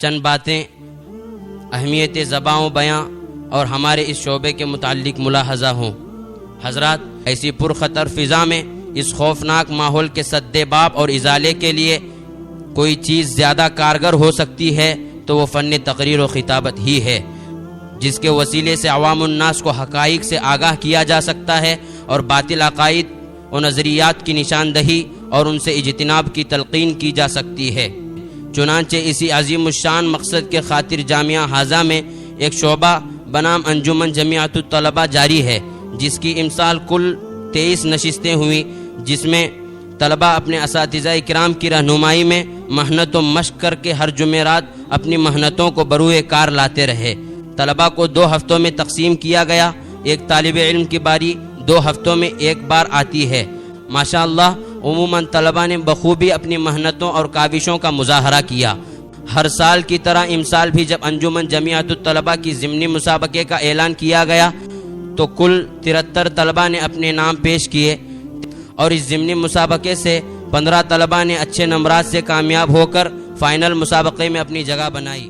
چند باتیں اہمیت زبان و بیاں اور ہمارے اس شعبے کے متعلق ملاحظہ ہوں۔ حضرات، ایسی پرخطر فضا میں اس خوفناک ماحول کے سد باب اور ازالے کے لیے کوئی چیز زیادہ کارگر ہو سکتی ہے تو وہ فن تقریر و خطابت ہی ہے، جس کے وسیلے سے عوام الناس کو حقائق سے آگاہ کیا جا سکتا ہے اور باطل عقائد و نظریات کی نشاندہی اور ان سے اجتناب کی تلقین کی جا سکتی ہے۔ چنانچہ اسی عظیم الشان مقصد کے خاطر جامعہ حاضہ میں ایک شعبہ بنام انجمن جمیعت الطلبہ جاری ہے، جس کی امسال کل 23 نشستیں ہوئیں، جس میں طلبہ اپنے اساتذہ کرام کی رہنمائی میں محنت و مشق کر کے ہر جمعرات اپنی محنتوں کو بروئے کار لاتے رہے۔ طلبہ کو 2 ہفتوں میں تقسیم کیا گیا۔ ایک طالب علم کی باری 2 ہفتوں میں ایک بار آتی ہے۔ ماشاءاللہ عموماً طلبہ نے بخوبی اپنی محنتوں اور کاوشوں کا مظاہرہ کیا۔ ہر سال کی طرح امسال بھی جب انجمن جمیعت الطلبہ کی ضمنی مسابقے کا اعلان کیا گیا تو کل 73 طلبہ نے اپنے نام پیش کیے اور اس ضمنی مسابقے سے 15 طلبہ نے اچھے نمبرات سے کامیاب ہو کر فائنل مسابقے میں اپنی جگہ بنائی۔